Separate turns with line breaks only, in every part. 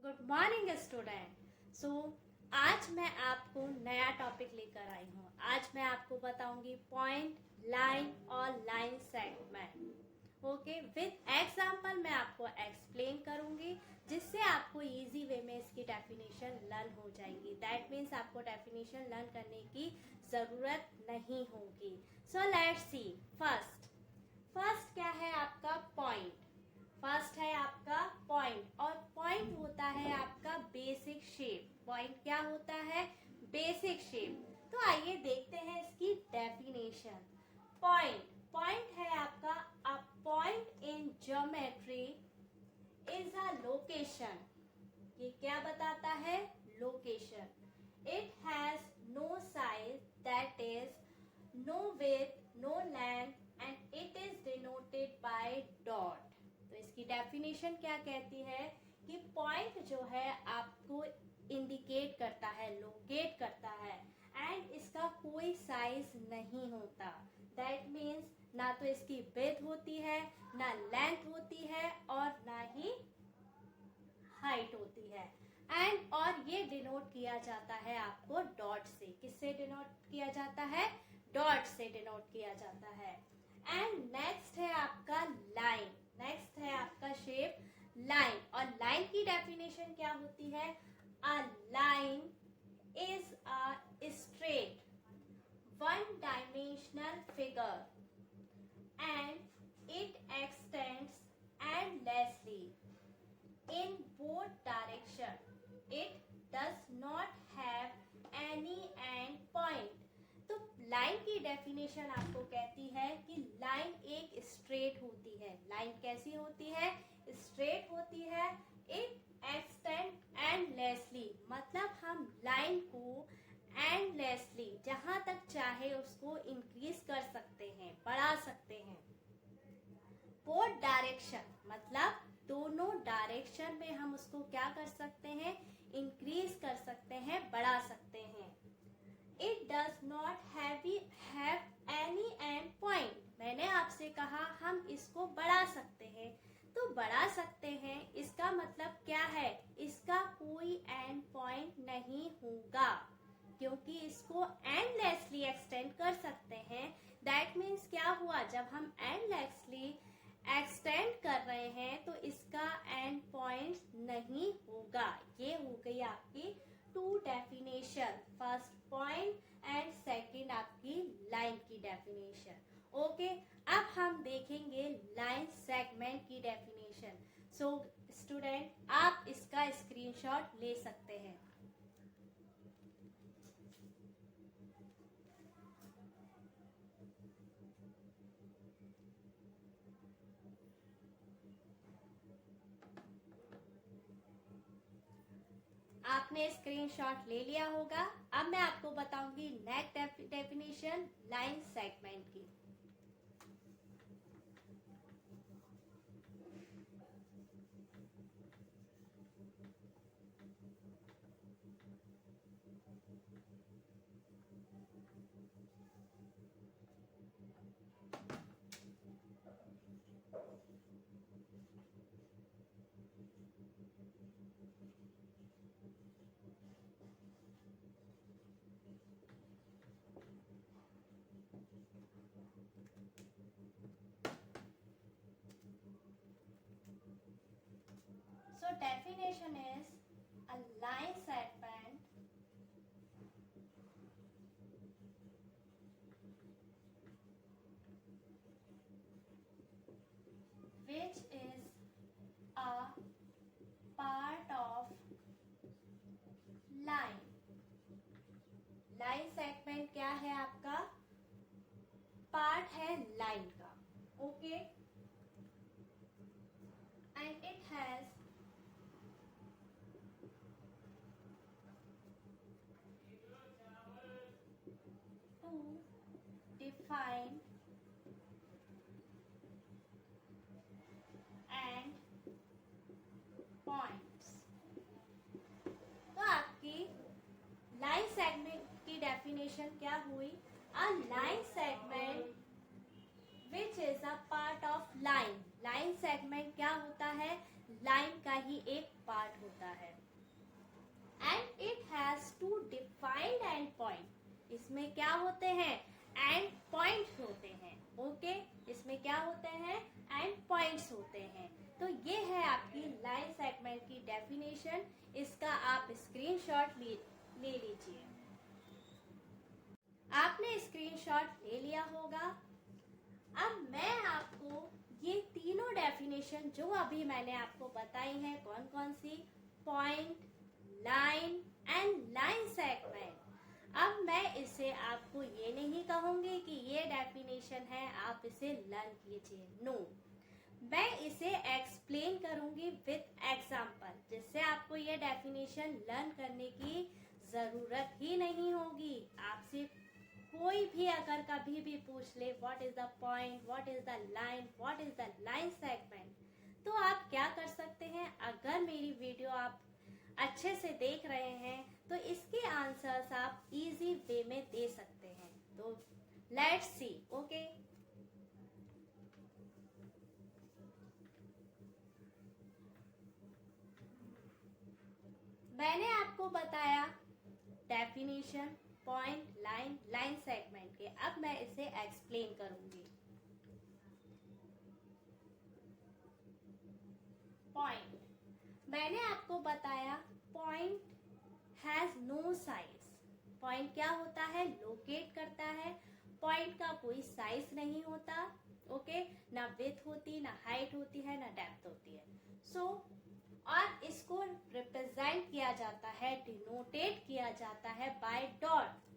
Good morning student. आज मैं आपको नया टॉपिक लेकर आई हूँ। आज मैं आपको बताऊंगी पॉइंट, लाइन और line segment. Okay, with example मैं आपको एक्सप्लेन करूंगी, जिससे आपको इजी वे में इसकी डेफिनेशन लर्न हो जाएगी। दैट मीन्स आपको डेफिनेशन लर्न करने की जरूरत नहीं होगी। So let's see. फर्स्ट क्या है आपका पॉइंट। फर्स्ट है आपका पॉइंट, और पॉइंट होता है आपका बेसिक शेप। पॉइंट क्या होता है? Basic shape. तो आइए देखते हैं इसकी डेफिनेशन। पॉइंट है आपका a point in geometry is a location. ये क्या बताता है? Location. It has no size, that is no width, no length, and it is denoted by dot. तो इसकी डेफिनेशन क्या कहती है कि पॉइंट जो है आपको इंडिकेट करता है, लोकेट करता है, एंड इसका कोई साइज नहीं होता। दैट मीन्स ना तो इसकी विड्थ होती है, ना लेंथ होती है, और ना ही हाइट होती है। और ये डिनोट किया जाता है आपको डॉट से। किससे डिनोट किया जाता है? डॉट से डिनोट किया जाता है। एंड नेक्स्ट है आपका लाइन। नेक्स्ट है आपका शेप लाइन। और लाइन की डेफिनेशन क्या होती है? A line is a straight one dimensional figure and it extends endlessly in both direction. It does not have any end point. तो लाइन की डेफिनेशन आपको कहती है कि लाइन एक स्ट्रेट होती है। लाइन कैसी होती है? स्ट्रेट होती है। इट एक्सटेंड एंडलेसली, मतलब हम लाइन को एंडलेसली जहां तक चाहे उसको इंक्रीज कर सकते हैं, बढ़ा सकते हैं। बोथ डायरेक्शन, मतलब दोनों डायरेक्शन में हम उसको क्या कर सकते हैं? इंक्रीज कर सकते हैं, बढ़ा सकते हैं। It does not have any and point. मैंने आपसे कहा हम इसको बढ़ा सकते हैं, तो बढ़ा सकते हैं इसका मतलब क्या है? इसका कोई एंड पॉइंट नहीं होगा, क्योंकि इसको एंडलेसली एक्सटेंड कर सकते हैं। दैट मीन्स क्या हुआ? जब हम एंडलेसली एक्सटेंड कर रहे हैं तो इसका एंड पॉइंट नहीं होगा। ये हो गई आपकी two definition, first point and second आपकी लाइन की डेफिनेशन। ओके, अब हम देखेंगे लाइन सेगमेंट की डेफिनेशन। सो स्टूडेंट, आप इसका स्क्रीनशॉट ले सकते हैं। आपने स्क्रीनशॉट ले लिया होगा। अब मैं आपको बताऊंगी नेक्स्ट डेफिनेशन लाइन सेगमेंट की। So definition is a line segment which is a part of line. Line segment क्या है आपका? पार्ट है लाइन का। Okay, and it has two define end points. तो आपकी लाइन सेगमेंट की डेफिनेशन क्या हुई? A line segment which is a part of line. Line segment क्या होता है? लाइन का ही एक पार्ट होता है। है and it has two defined end point. इसमें क्या होते हैं? एंड पॉइंट्स होते हैं। ओके, इसमें क्या होते हैं? एंड पॉइंट्स होते हैं। तो ये है आपकी लाइन सेगमेंट की डेफिनेशन। इसका आप स्क्रीनशॉट ले लीजिए। आपने स्क्रीनशॉट ले लिया होगा। अब मैं आपको ये तीनों डेफिनेशन जो अभी मैंने आपको बताई हैं, कौन कौन सी? Point, line and line segment. अब मैं इसे आपको ये नहीं कहूंगी कि ये डेफिनेशन है, आप इसे लर्न कीजिए। नो, मैं इसे एक्सप्लेन करूंगी विथ एग्जाम्पल, जिससे आपको ये डेफिनेशन लर्न करने की जरूरत ही नहीं होगी। आपसे कोई भी अगर कभी भी पूछ ले what is the point, what is the line, what is the line segment, तो आप क्या कर सकते हैं? अगर मेरी वीडियो आप अच्छे से देख रहे हैं तो इसके आंसर्स आप इजी वे में दे सकते हैं। तो लेट्स सी। ओके, मैंने आपको बताया definition point, line, line segment के। अब मैं इसे एक्सप्लेन करूंगी। पॉइंट, मैंने आपको बताया point has no size. Point क्या होता है? लोकेट करता है। पॉइंट का कोई साइज नहीं होता। ओके, ना विड्थ होती, ना हाइट होती है, ना डेप्थ होती है। सो और इसको रिप्रेजेंट किया जाता है, डिनोटेट किया जाता है बाय डॉट।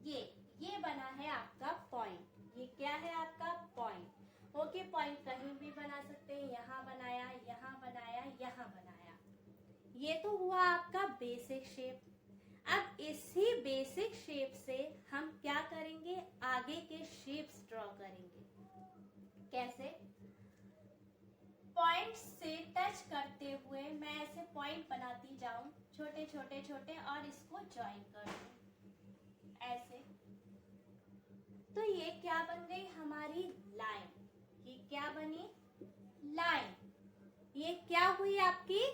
ये बना है आपका पॉइंट। ये क्या है? आपका पॉइंट। ओके, पॉइंट कहीं भी बना सकते हैं। यहाँ बनाया, यहाँ बनाया, यहाँ बनाया। ये तो हुआ आपका बेसिक शेप। अब इसी बेसिक शेप से हम क्या करेंगे? आगे के शेप्स ड्रॉ करेंगे। कैसे? पॉइंट से टच करते हुए मैं ऐसे पॉइंट बनाती जाऊं, छोटे छोटे छोटे, और इसको ज्वाइन कर दूं ऐसे। तो ये क्या बन गई? हमारी लाइन। ये क्या बनी? लाइन। ये क्या हुई? आपकी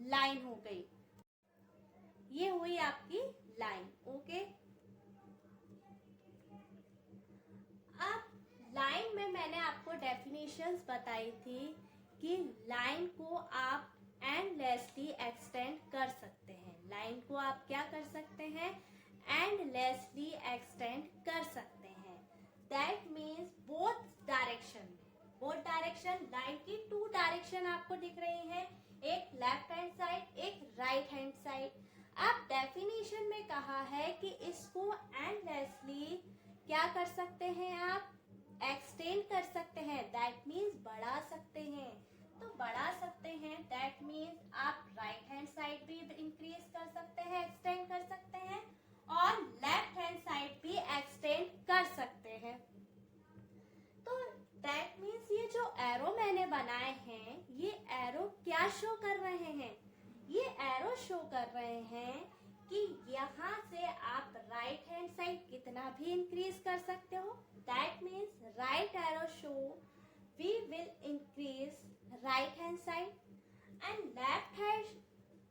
लाइन हो गई। ये हुई आपकी लाइन। ओके, अब लाइन में मैंने आपको डेफिनेशंस बताई थी कि लाइन को आप एंडलेसली एक्सटेंड कर सकते हैं। लाइन को आप क्या कर सकते हैं? एंडलेसली एक्सटेंड कर सकते हैं। दैट मीन्स बोथ डायरेक्शन में। बोथ डायरेक्शन, लाइन की टू डायरेक्शन आपको दिख रही है, एक लेफ्ट हैंड साइड, एक राइट हैंड साइड। अब डेफिनेशन में कहा है कि इसको एंडलेसली क्या कर सकते हैं? आप एक्सटेंड कर सकते हैं। दैट मीन्स बढ़ा सकते हैं। तो बढ़ा सकते हैं, दैट मीन्स आप राइट हैंड साइड भी इंक्रीज कर सकते हैं, एक्सटेंड कर सकते हैं, और लेफ्ट हैंड साइड भी एक्सटेंड कर सकते हैं। तो दैट मीन्स ये जो एरो मैंने बनाए हैं, ये एरो क्या शो कर रहे हैं? ये एरो शो कर रहे हैं कि यहाँ से आप राइट हैंड साइड कितना भी इंक्रीज कर सकते हो। That means right arrow show we will increase right hand side, and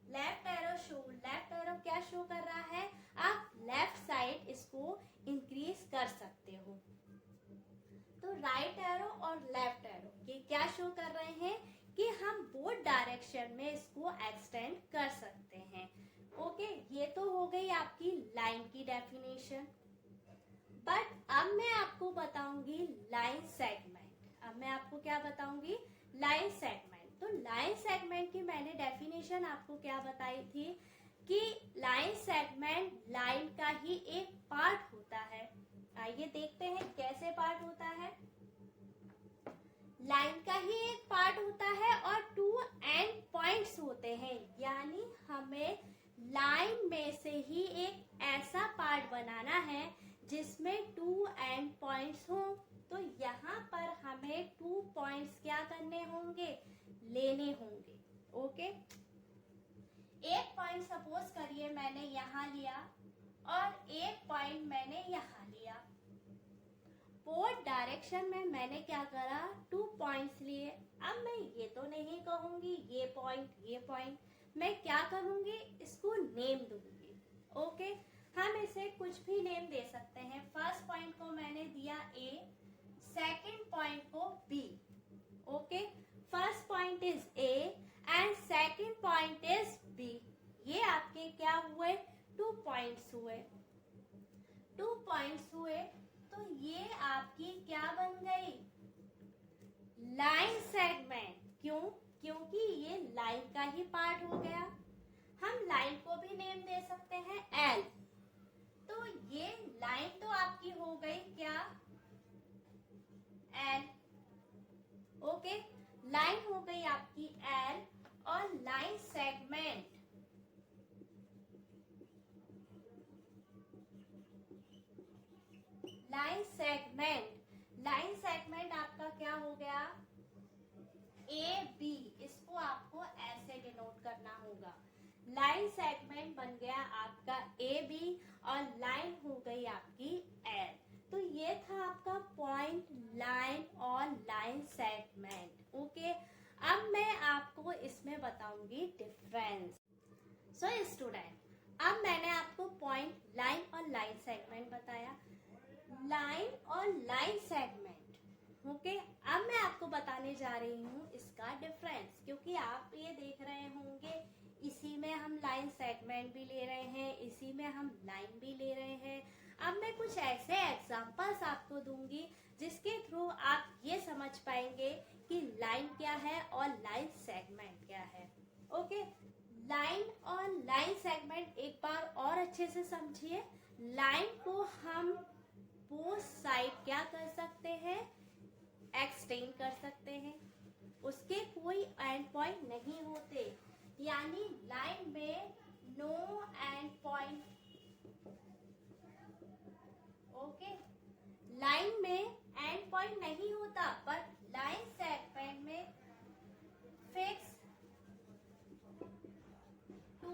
left arrow show, left arrow क्या शो कर रहा है? आप लेफ्ट साइड इसको इंक्रीज कर सकते हो। तो राइट एरो और लेफ्ट एरो ये क्या शो कर रहे हैं? कि हम बोथ डायरेक्शन में इसको एक्सटेंड कर सकते हैं। ओके, ये तो हो गई आपकी लाइन की डेफिनेशन। बट अब मैं आपको बताऊंगी लाइन सेगमेंट। अब मैं आपको क्या बताऊंगी? Line segment. तो लाइन सेगमेंट की मैंने डेफिनेशन आपको क्या बताई थी कि लाइन सेगमेंट लाइन का ही एक पार्ट होता है। आइए देखते हैं कैसे पार्ट होता है। लाइन का ही एक पार्ट होता है और टू एंड पॉइंट्स होते हैं, यानी हमें लाइन में से ही एक ऐसा पार्ट बनाना है जिसमें टू एंड पॉइंट्स हो। तो यहाँ पर हमें 2 पॉइंट्स क्या करने होंगे? लेने होंगे। ओके, एक पॉइंट सपोज करिए मैंने यहाँ लिया और एक पॉइंट मैंने यहाँ लिया। बोथ डायरेक्शन में मैंने क्या करा? 2 पॉइंट्स लिए। अब मैं ये तो नहीं कहूंगी ये पॉइंट, मैं क्या करूंगी, इसको नेम दूंगी। ओके, हम इसे कुछ भी नेम दे सकते हैं। फर्स्ट पॉइंट को मैंने दिया ए, सेकंड पॉइंट को B. Okay, first point is A and second point is B. ये आपके क्या हुए, 2 पॉइंट्स हुए। 2 पॉइंट्स हुए तो ये आपकी क्या बन गई, लाइन सेगमेंट। क्यों, क्योंकि ये लाइन का ही पार्ट हो गया। हम लाइन को भी नेम दे सकते हैं एल। तो ये लाइन तो आपकी हो गई क्या, एल। ओके, लाइन हो गई आपकी एल और लाइन सेगमेंट, लाइन सेगमेंट आपका क्या हो गया, ए बी। इसको आपको ऐसे डिनोट करना होगा। लाइन सेगमेंट बन गया आपका ए बी और लाइन हो गई आपकी एल। तो ये था आपका पॉइंट, लाइन और लाइन सेगमेंट। ओके, अब मैं आपको इसमें बताऊंगी डिफरेंस। सो स्टूडेंट, अब मैंने आपको पॉइंट, लाइन और लाइन सेगमेंट बताया। लाइन और लाइन सेगमेंट, ओके, अब मैं आपको बताने जा रही हूँ इसका डिफरेंस। क्योंकि आप ये देख रहे होंगे इसी में हम लाइन सेगमेंट भी ले रहे हैं, इसी में हम लाइन भी ले रहे हैं। अब मैं कुछ ऐसे एग्जांपल्स आपको दूंगी जिसके थ्रू आप ये समझ पाएंगे कि लाइन क्या है और लाइन सेगमेंट क्या है। ओके, लाइन और लाइन सेगमेंट एक बार और अच्छे से समझिए। लाइन को हम बोथ साइड क्या कर सकते हैं, एक्सटेंड कर सकते हैं। उसके कोई एंड पॉइंट नहीं होते, यानी लाइन में no end point. Okay, line में एंड पॉइंट नहीं होता, बट लाइन सेगमेंट में fix two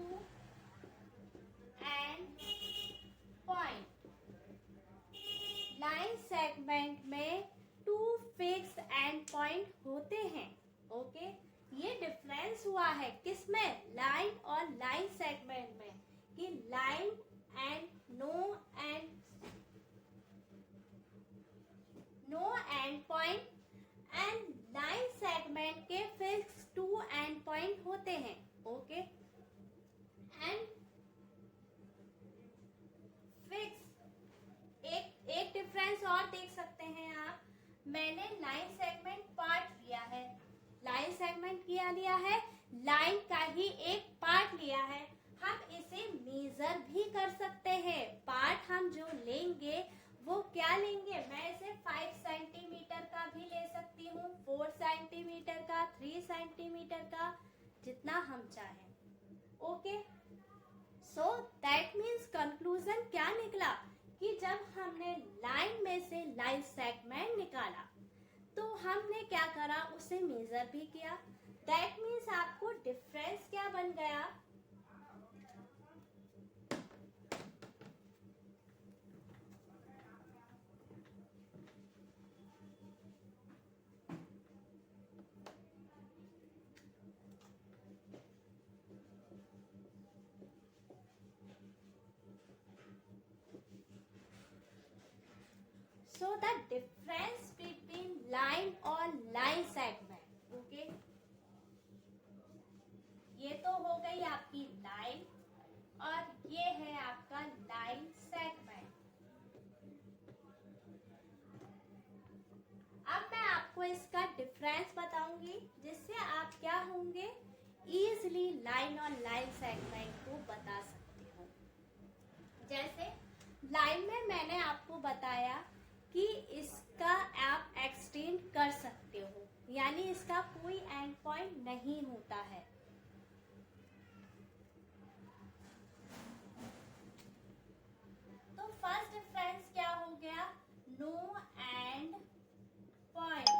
end point. Line segment में 2 फिक्स एंड पॉइंट होते हैं। ओके, ये डिफरेंस हुआ है किसमें, लाइन और लाइन सेगमेंट में, कि line end no end point and line segment के फिक्स 2 एंड पॉइंट होते हैं। ओके, एंड फिक्स एक डिफरेंस और देख सकते हैं आप। मैंने लाइन सेगमेंट पार्ट लिया है, लाइन सेगमेंट क्या लिया है, लाइन का ही एक पार्ट लिया है। हम इसे मेजर भी कर सकते हैं। पार्ट हम जो लेंगे वो क्या लेंगे, मैं इसे 5 सेंटीमीटर का भी ले सकती हूँ, 4 सेंटीमीटर का, 3 सेंटीमीटर का, जितना हम चाहें। Okay, so that means conclusion क्या निकला कि जब हमने लाइन में से लाइन सेगमेंट निकाला तो हमने क्या करा, उसे मेजर भी किया। दैट मीन्स आपको डिफरेंस क्या बन गया, so the difference between line और line segment। ओके, ये तो हो गई आपकी लाइन और ये है आपका लाइन सेगमेंट। अब मैं आपको इसका डिफरेंस बताऊंगी जिससे आप क्या होंगे, इजीली लाइन और लाइन सेगमेंट को बता सकते हो। जैसे लाइन में मैंने आपको बताया कि इसका आप एक्सटेंड कर सकते हो, यानी इसका कोई एंड पॉइंट नहीं होता है। तो फर्स्ट डिफरेंस क्या हो गया, नो एंड पॉइंट।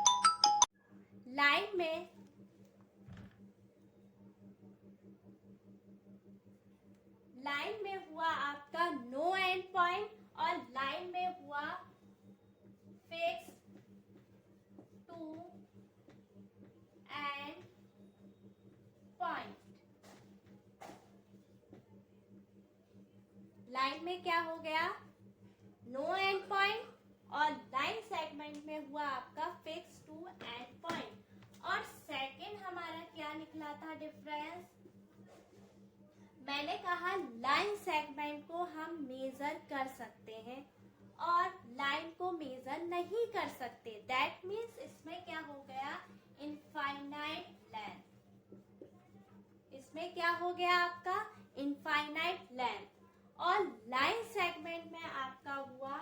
लाइन में हुआ आपका नो एंड पॉइंट और लाइन में हुआ फिक्स 2 एंड पॉइंट। लाइन में क्या हो गया, नो एंड पॉइंट, और लाइन सेगमेंट में हुआ आपका फिक्स टू एंड पॉइंट। और सेकंड हमारा क्या निकला था डिफरेंस, मैंने कहा लाइन सेगमेंट को हम मेजर कर सकते हैं और लाइन को मेजर नहीं कर सकते। दैट मीन्स इसमें क्या हो गया, इनफाइनाइट लेंथ, इसमें क्या हो गया आपका इनफाइनाइट लेंथ। और लाइन सेगमेंट में आपका हुआ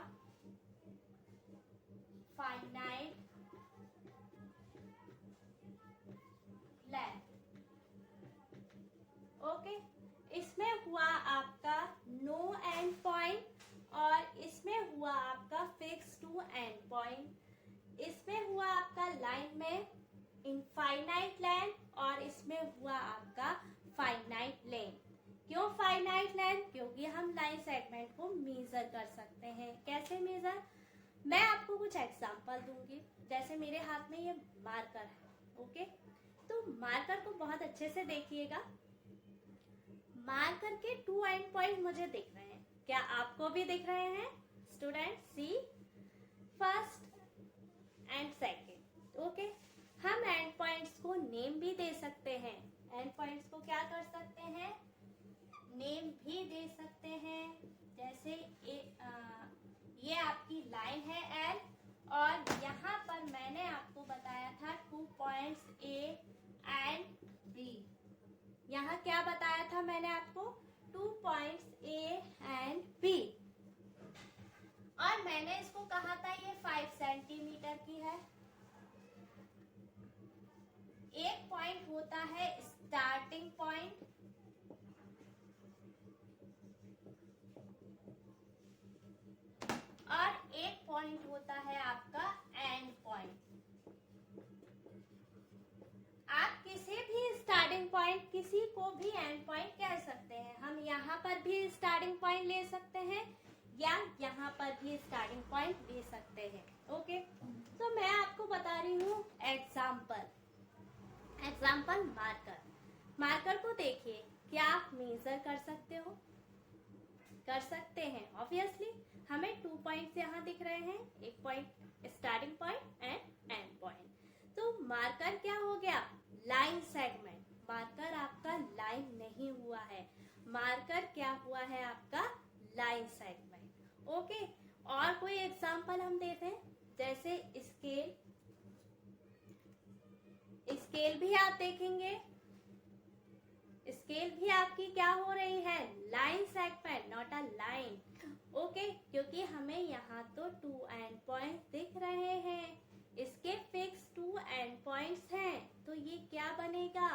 फाइनाइट लेंथ। ओके, इसमें हुआ आपका नो एंड पॉइंट और इसमें हुआ आपका फिक्स टू एंड पॉइंट। इसमें हुआ आपका लाइन में इनफाइनाइट लेंथ और इसमें हुआ आपका फाइनाइट लेंथ। क्यों फाइनाइट लेंथ, क्योंकि हम लाइन सेगमेंट को मेजर कर सकते हैं। कैसे मेजर, मैं आपको कुछ एग्जांपल दूंगी। जैसे मेरे हाथ में ये मार्कर है, ओके, तो मार्कर को बहुत अच्छे से देखिएगा। मार्कर के टू एंड पॉइंट मुझे दिख रहे हैं, क्या आपको भी दिख रहे हैं student? See, first and second. Okay, हम एंड पॉइंट्स को नेम भी दे सकते हैं। एंड पॉइंट्स को क्या कर सकते हैं, नेम भी दे सकते हैं। जैसे ये आपकी लाइन है एल, और यहाँ पर मैंने आपको बताया था 2 पॉइंट्स ए एंड बी। यहाँ क्या बताया था मैंने आपको, 2 पॉइंट्स ए एंड बी, और मैंने इसको कहा था ये 5 सेंटीमीटर की है। एक पॉइंट होता है स्टार्टिंग पॉइंट, और एक पॉइंट होता है आपका एंड पॉइंट। आप किसी भी स्टार्टिंग पॉइंट, किसी को भी एंड पॉइंट कह सकते हैं। हम यहाँ पर भी स्टार्टिंग पॉइंट ले सकते हैं या यहाँ पर भी स्टार्टिंग पॉइंट ले सकते हैं। ओके, तो मैं आपको बता रही हूँ एग्जाम्पल। Example marker. मार्कर को देखिए, क्या आप मेजर कर सकते हो? कर सकते हैं ऑब्वियसली। हमें 2 पॉइंट्स यहाँ दिख रहे हैं, एक point starting point and and point. तो मार्कर क्या हो गया, लाइन सेगमेंट। मार्कर आपका लाइन नहीं हुआ है, मार्कर क्या हुआ है आपका लाइन सेगमेंट। ओके, और कोई एग्जांपल हम देते हैं, जैसे स्केल। स्केल भी आप देखेंगे, स्केल भी आपकी क्या हो रही है, line segment, not a line. Okay, क्योंकि हमें यहाँ तो 2 एंड पॉइंट्स दिख रहे हैं, इसके फिक्स 2 एंड पॉइंट्स हैं, तो ये क्या बनेगा,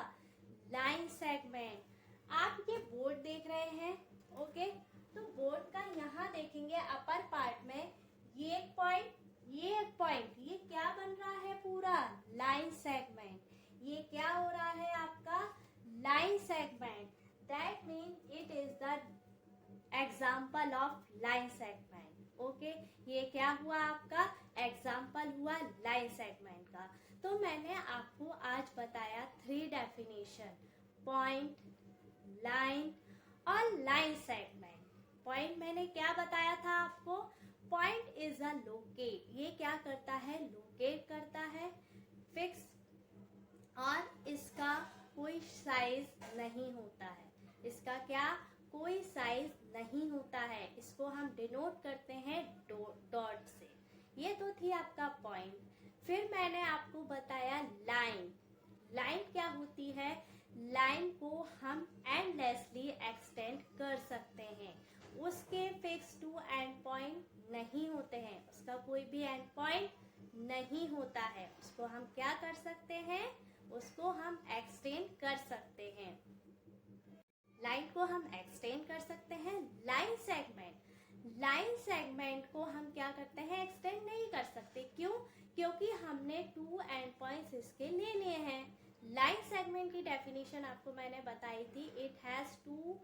लाइन सेगमेंट। आप ये बोर्ड देख रहे हैं, ओके, तो बोर्ड का यहाँ देखेंगे अपर पार्ट में ये एक पॉइंट, ये एक पॉइंट, ये क्या बन रहा है पूरा लाइन सेगमेंट। ये क्या हो रहा है आपका line segment. That mean it is the example of line segment. Okay, ये क्या हुआ आपका एग्जाम्पल हुआ लाइन सेगमेंट का। तो मैंने आपको आज बताया 3 डेफिनेशन, पॉइंट, लाइन और लाइन सेगमेंट। पॉइंट मैंने क्या बताया था आपको, पॉइंट इज अ लोकेट। ये क्या करता है, लोकेट करता है, फिक्स, और इसका कोई साइज नहीं होता है। इसका क्या, कोई साइज नहीं होता है। इसको हम डिनोट करते हैं डॉट से। ये तो थी आपका पॉइंट। फिर मैंने आपको बताया लाइन। लाइन क्या होती है, लाइन को हम एंडलेसली एक्सटेंड कर सकते हैं। उसके फिक्स 2 एंड पॉइंट नहीं होते हैं, उसका कोई भी एंड पॉइंट नहीं होता है। उसको हम क्या कर सकते हैं, उसको हम एक्सटेंड कर सकते हैं। लाइन को हम एक्सटेंड कर सकते हैं। लाइन सेगमेंट, लाइन सेगमेंट को हम क्या करते हैं, एक्सटेंड नहीं कर सकते। क्यों, क्योंकि हमने 2 एंड पॉइंट्स इसके ले लिए हैं। लाइन सेगमेंट की डेफिनेशन आपको मैंने बताई थी, इट हैज 2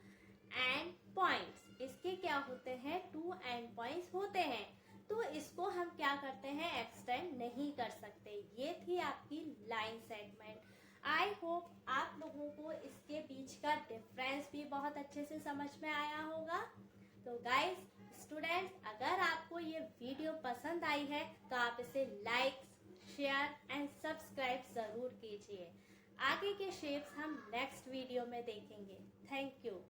एंड पॉइंट्स। इसके क्या होते हैं, 2 एंड पॉइंट्स होते हैं, तो इसको हम क्या करते हैं, एक्सटेंड नहीं कर सकते। ये थी आपकी लाइन सेगमेंट। आई होप आप लोगों को इसके बीच का डिफरेंस भी बहुत अच्छे से समझ में आया होगा। तो गाइस स्टूडेंट्स, अगर आपको ये वीडियो पसंद आई है तो आप इसे लाइक, शेयर एंड सब्सक्राइब जरूर कीजिए। आगे के शेप्स हम नेक्स्ट वीडियो में देखेंगे। Thank you.